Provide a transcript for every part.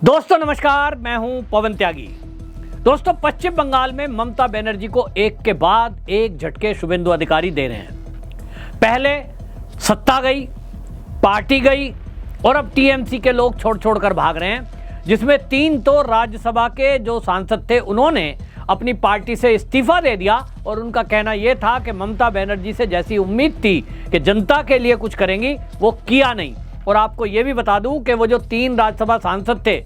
दोस्तों नमस्कार, मैं हूं पवन त्यागी। दोस्तों, पश्चिम बंगाल में ममता बनर्जी को एक के बाद एक झटके शुभेंदु अधिकारी दे रहे हैं। पहले सत्ता गई, पार्टी गई और अब टीएमसी के लोग छोड़ छोड़ कर भाग रहे हैं, जिसमें 3 तो राज्यसभा के जो सांसद थे उन्होंने अपनी पार्टी से इस्तीफा दे दिया और उनका कहना यह था कि ममता बनर्जी से जैसी उम्मीद थी कि जनता के लिए कुछ करेंगी वो किया नहीं। और आपको यह भी बता दूं कि वो जो 3 राज्यसभा सांसद थे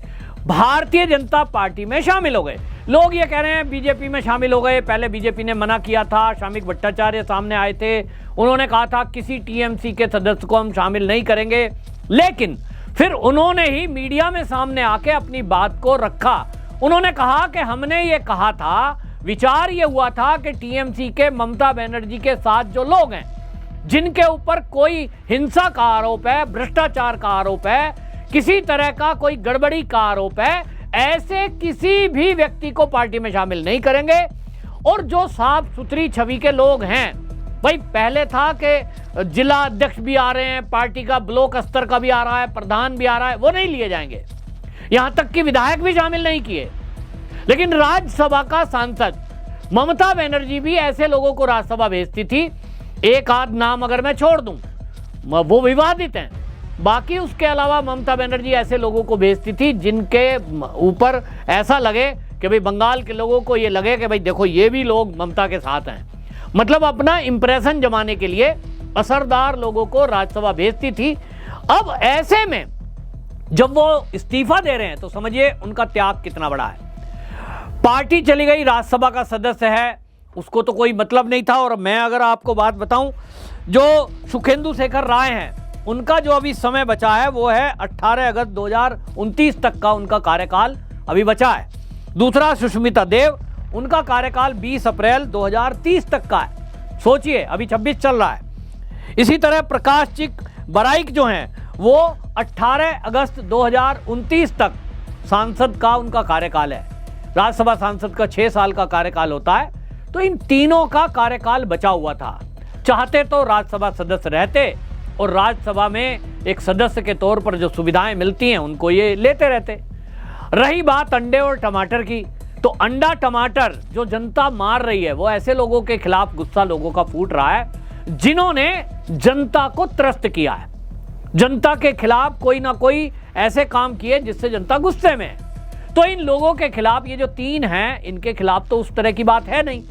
भारतीय जनता पार्टी में शामिल हो गए। लोग ये कह रहे हैं बीजेपी में शामिल हो गए। पहले बीजेपी ने मना किया था, शामिक भट्टाचार्य सामने आए थे, उन्होंने कहा था किसी टीएमसी के सदस्य को हम शामिल नहीं करेंगे, लेकिन फिर उन्होंने ही मीडिया में सामने आके अपनी बात को रखा। उन्होंने कहा कि हमने ये कहा था, विचार ये हुआ था कि टीएमसी के ममता बनर्जी के साथ जो लोग हैं जिनके ऊपर कोई हिंसा का आरोप है, भ्रष्टाचार का आरोप है, किसी तरह का कोई गड़बड़ी का आरोप है, ऐसे किसी भी व्यक्ति को पार्टी में शामिल नहीं करेंगे। और जो साफ सुथरी छवि के लोग हैं, भाई पहले था कि जिला अध्यक्ष भी आ रहे हैं, पार्टी का ब्लॉक स्तर का भी आ रहा है, प्रधान भी आ रहा है, वो नहीं लिए जाएंगे। यहां तक कि विधायक भी शामिल नहीं किए। लेकिन राज्यसभा का सांसद ममता बनर्जी भी ऐसे लोगों को राज्यसभा भेजती थी। एक आध नाम अगर मैं छोड़ दूं वो विवादित हैं, बाकी उसके अलावा ममता बनर्जी ऐसे लोगों को भेजती थी जिनके ऊपर ऐसा लगे कि भाई बंगाल के लोगों को ये लगे कि भाई देखो ये भी लोग ममता के साथ हैं। मतलब अपना इंप्रेशन जमाने के लिए असरदार लोगों को राज्यसभा भेजती थी। अब ऐसे में जब वो इस्तीफा दे रहे हैं तो समझिए उनका त्याग कितना बड़ा है। पार्टी चली गई, राज्यसभा का सदस्य है, उसको तो कोई मतलब नहीं था। और मैं अगर आपको बात बताऊं, जो सुखेंदु शेखर राय हैं उनका जो अभी समय बचा है वो है 18 अगस्त 2029 तक का उनका कार्यकाल अभी बचा है। दूसरा सुष्मिता देव, उनका कार्यकाल 20 अप्रैल 2030 तक का है। सोचिए, अभी 26 चल रहा है। इसी तरह प्रकाश चिक बराइक जो हैं वो 18 अगस्त 2029 तक सांसद का उनका कार्यकाल है। राज्यसभा सांसद का 6 साल का कार्यकाल होता है, तो इन तीनों का कार्यकाल बचा हुआ था। चाहते तो राज्यसभा सदस्य रहते और राज्यसभा में एक सदस्य के तौर पर जो सुविधाएं मिलती हैं उनको ये लेते रहते। रही बात अंडे और टमाटर की, तो अंडा टमाटर जो जनता मार रही है वो ऐसे लोगों के खिलाफ गुस्सा लोगों का फूट रहा है जिन्होंने जनता को त्रस्त किया है, जनता के खिलाफ कोई ना कोई ऐसे काम किए जिससे जनता गुस्से में है। तो इन लोगों के खिलाफ, ये जो 3 हैं, इनके खिलाफ तो उस तरह की बात है नहीं,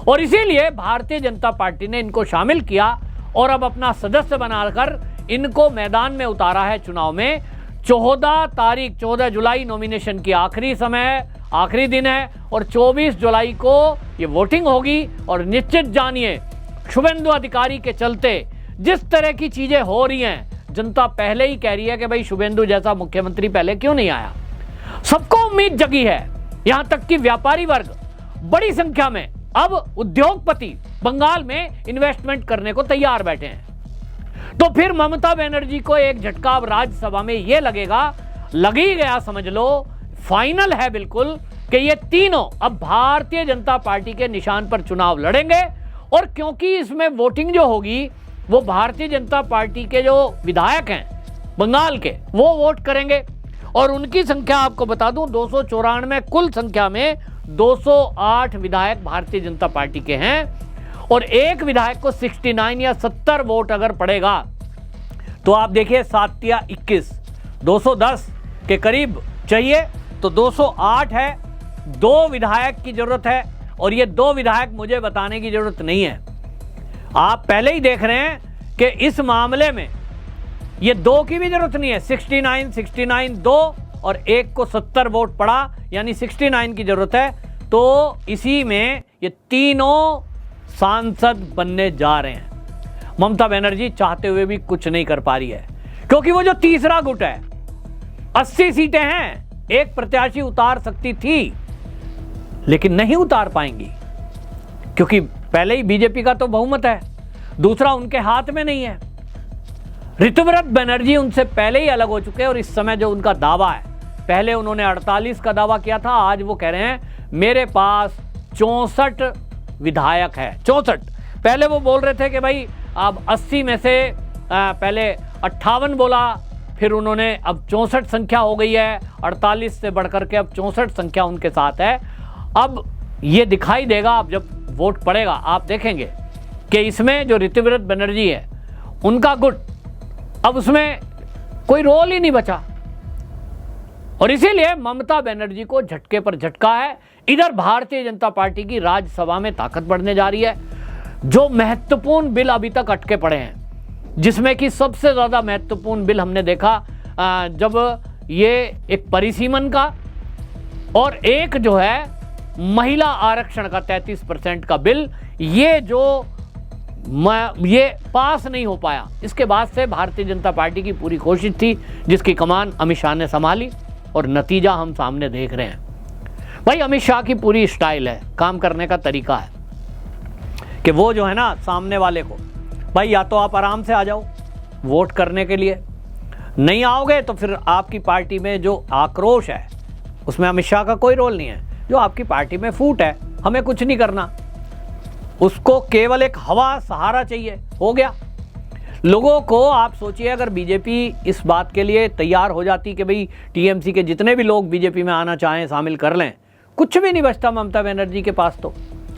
और इसीलिए भारतीय जनता पार्टी ने इनको शामिल किया और अब अपना सदस्य बनाकर इनको मैदान में उतारा है चुनाव में। 14 जुलाई नॉमिनेशन की आखिरी दिन है और 24 जुलाई को ये वोटिंग होगी। और निश्चित जानिए, शुभेंदु अधिकारी के चलते जिस तरह की चीजें हो रही हैं, जनता पहले ही कह रही है कि भाई शुभेंदु जैसा मुख्यमंत्री पहले क्यों नहीं आया। सबको उम्मीद जगी है, यहां तक कि व्यापारी वर्ग बड़ी संख्या में, अब उद्योगपति बंगाल में इन्वेस्टमेंट करने को तैयार बैठे हैं। तो फिर ममता बनर्जी को एक झटका अब राज्यसभा में यह लगेगा, लग ही गया समझ लो, फाइनल है बिल्कुल, कि ये तीनों अब भारतीय जनता पार्टी के निशान पर चुनाव लड़ेंगे। और क्योंकि इसमें वोटिंग जो होगी वो भारतीय जनता पार्टी के जो विधायक हैं बंगाल के, वो वोट करेंगे। और उनकी संख्या आपको बता दूं, 294 कुल संख्या में 208 विधायक भारतीय जनता पार्टी के हैं। और एक विधायक को 69 या 70 वोट अगर पड़ेगा तो आप देखिए 7 या 21, 210 के करीब चाहिए, तो 208 है। 2 विधायक की जरूरत है और ये 2 विधायक मुझे बताने की जरूरत नहीं है, आप पहले ही देख रहे हैं कि इस मामले में ये 2 की भी जरूरत नहीं है। 69 2 और एक को 70 वोट पड़ा, यानी 69 की जरूरत है। तो इसी में ये तीनों सांसद बनने जा रहे हैं। ममता बनर्जी चाहते हुए भी कुछ नहीं कर पा रही है, क्योंकि वो जो तीसरा गुट है, 80 सीटें हैं, एक प्रत्याशी उतार सकती थी लेकिन नहीं उतार पाएंगी, क्योंकि पहले ही बीजेपी का तो बहुमत है, दूसरा उनके हाथ में नहीं है। ऋतुव्रत बनर्जी उनसे पहले ही अलग हो चुके हैं और इस समय जो उनका दावा है, पहले उन्होंने 48 का दावा किया था, आज वो कह रहे हैं मेरे पास 64 विधायक है। 64, पहले वो बोल रहे थे कि भाई आप 80 में से पहले 58 बोला, फिर उन्होंने अब 64 संख्या हो गई है, 48 से बढ़कर के अब 64 संख्या उनके साथ है। अब ये दिखाई देगा, अब जब वोट पड़ेगा आप देखेंगे कि इसमें जो ऋतुव्रत बनर्जी है उनका गुट अब उसमें कोई रोल ही नहीं बचा, और इसीलिए ममता बनर्जी को झटके पर झटका है। इधर भारतीय जनता पार्टी की राज्यसभा में ताकत बढ़ने जा रही है। जो महत्वपूर्ण बिल अभी तक अटके पड़े हैं, जिसमें कि सबसे ज़्यादा महत्वपूर्ण बिल हमने देखा जब ये एक परिसीमन का और एक जो है महिला आरक्षण का 33% का बिल, ये पास नहीं हो पाया। इसके बाद से भारतीय जनता पार्टी की पूरी कोशिश थी, जिसकी कमान अमित शाह ने संभाली, और नतीजा हम सामने देख रहे हैं। भाई अमित शाह की पूरी स्टाइल है, काम करने का तरीका है कि वो जो है ना सामने वाले को, भाई या तो आप आराम से आ जाओ वोट करने के लिए, नहीं आओगे तो फिर आपकी पार्टी में जो आक्रोश है उसमें अमित शाह का कोई रोल नहीं है। जो आपकी पार्टी में फूट है, हमें कुछ नहीं करना, उसको केवल एक हवा सहारा चाहिए, हो गया। लोगों को आप सोचिए, अगर बीजेपी इस बात के लिए तैयार हो जाती कि भाई टीएमसी के जितने भी लोग बीजेपी में आना चाहें शामिल कर लें, कुछ भी नहीं बचता ममता बनर्जी के पास। तो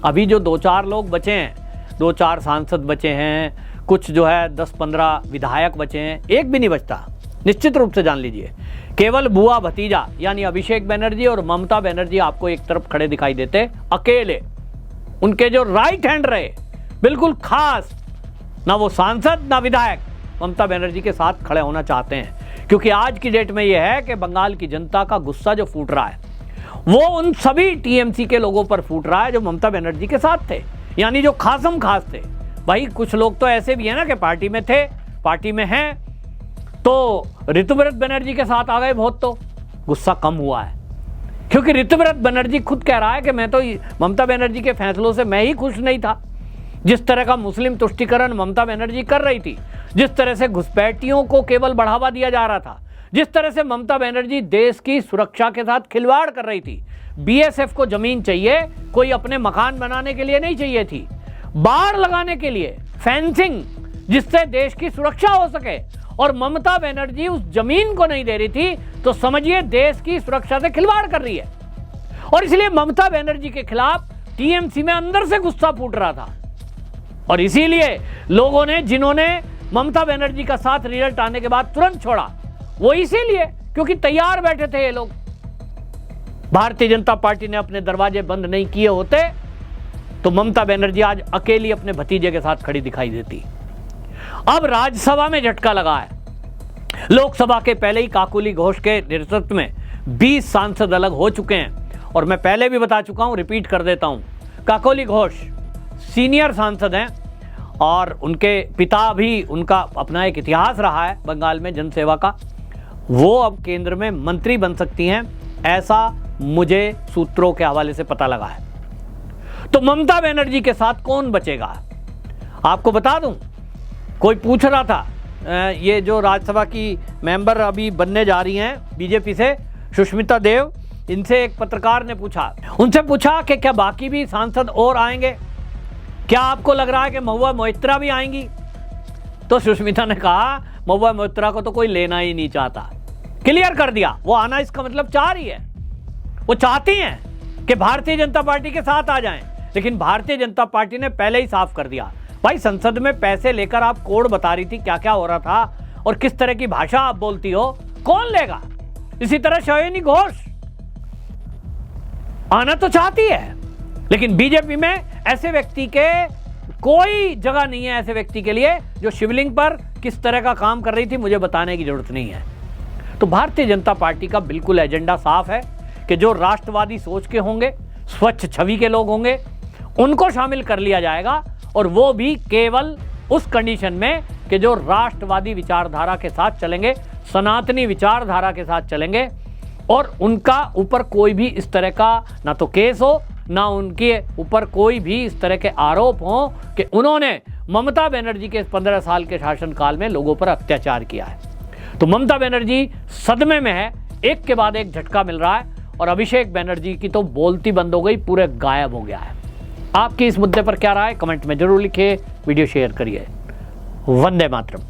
अभी जो 2-4 लोग बचे हैं, 2-4 सांसद बचे हैं, कुछ जो है 10-15 विधायक बचे हैं, एक भी नहीं बचता। निश्चित रूप से जान लीजिए, केवल बुआ भतीजा यानी अभिषेक बनर्जी और ममता बनर्जी आपको एक तरफ खड़े दिखाई देते अकेले। उनके जो राइट हैंड रहे बिल्कुल खास, ना वो सांसद ना विधायक ममता बनर्जी के साथ खड़े होना चाहते हैं, क्योंकि आज की डेट में यह है कि बंगाल की जनता का गुस्सा जो फूट रहा है वो उन सभी टीएमसी के लोगों पर फूट रहा है जो ममता बनर्जी के साथ थे, यानी जो खासम खास थे। भाई कुछ लोग तो ऐसे भी है ना कि पार्टी में थे, पार्टी में हैं, तो ऋतुव्रत बनर्जी के साथ आ गए बहुत, तो गुस्सा कम हुआ है। क्योंकि ऋतुव्रत बनर्जी खुद कह रहा है कि मैं तो ममता बनर्जी के फैसलों से मैं ही खुश नहीं था। जिस तरह का मुस्लिम तुष्टीकरण ममता बनर्जी कर रही थी, जिस तरह से घुसपैठियों को केवल बढ़ावा दिया जा रहा था, जिस तरह से ममता बनर्जी देश की सुरक्षा के साथ खिलवाड़ कर रही थी। बीएसएफ को जमीन चाहिए, कोई अपने मकान बनाने के लिए नहीं चाहिए थी, बाड़ लगाने के लिए, फेंसिंग, जिससे देश की सुरक्षा हो सके, और ममता बनर्जी उस जमीन को नहीं दे रही थी, तो समझिए देश की सुरक्षा से खिलवाड़ कर रही है। और इसलिए ममता बनर्जी के खिलाफ टीएमसी में अंदर से गुस्सा फूट रहा था, और इसीलिए लोगों ने, जिन्होंने ममता बनर्जी का साथ रिजल्ट आने के बाद तुरंत छोड़ा, वो इसीलिए क्योंकि तैयार बैठे थे ये लोग। भारतीय जनता पार्टी ने अपने दरवाजे बंद नहीं किए होते तो ममता बनर्जी आज अकेली अपने भतीजे के साथ खड़ी दिखाई देती। अब राज्यसभा में झटका लगा है। लोकसभा के पहले ही काकोली घोष के नेतृत्व में 20 सांसद अलग हो चुके हैं, और मैं पहले भी बता चुका हूं, रिपीट कर देता हूं। काकोली घोष सीनियर सांसद हैं और उनके पिता भी, उनका अपना एक इतिहास रहा है बंगाल में जनसेवा का। वो अब केंद्र में मंत्री बन सकती हैं, ऐसा मुझे सूत्रों के हवाले से पता लगा है। तो ममता बनर्जी के साथ कौन बचेगा? आपको बता दूं, कोई पूछ रहा था, ये जो राज्यसभा की मेंबर अभी बनने जा रही हैं बीजेपी से, सुष्मिता देव, इनसे एक पत्रकार ने पूछा, उनसे पूछा कि क्या बाकी भी सांसद और आएंगे, क्या आपको लग रहा है कि महुआ मोइत्रा भी आएंगी? तो सुष्मिता ने कहा महुआ मोइत्रा को तो कोई लेना ही नहीं चाहता। क्लियर कर दिया, वो आना इसका मतलब चाह रही है, वो चाहती हैं कि भारतीय जनता पार्टी के साथ आ जाएं, लेकिन भारतीय जनता पार्टी ने पहले ही साफ कर दिया। भाई संसद में पैसे लेकर आप कोड बता रही थी क्या क्या हो रहा था और किस तरह की भाषा आप बोलती हो, कौन लेगा? इसी तरह शयनी घोष आना तो चाहती है, लेकिन बीजेपी में ऐसे व्यक्ति के कोई जगह नहीं है, ऐसे व्यक्ति के लिए जो शिवलिंग पर किस तरह का काम कर रही थी मुझे बताने की जरूरत नहीं है। तो भारतीय जनता पार्टी का बिल्कुल एजेंडा साफ है कि जो राष्ट्रवादी सोच के होंगे, स्वच्छ छवि के लोग होंगे, उनको शामिल कर लिया जाएगा, और वो भी केवल उस कंडीशन में कि जो राष्ट्रवादी विचारधारा के साथ चलेंगे, सनातनी विचारधारा के साथ चलेंगे, और उनका ऊपर कोई भी इस तरह का ना तो केस हो, ना उनके ऊपर कोई भी इस तरह के आरोप हो कि उन्होंने ममता बनर्जी के 15 साल के शासनकाल में लोगों पर अत्याचार किया है। तो ममता बनर्जी सदमे में है, एक के बाद एक झटका मिल रहा है, और अभिषेक बनर्जी की तो बोलती बंद हो गई, पूरे गायब हो गया है। आपकी इस मुद्दे पर क्या राय, कमेंट में जरूर लिखिए, वीडियो शेयर करिए। वंदे मातरम।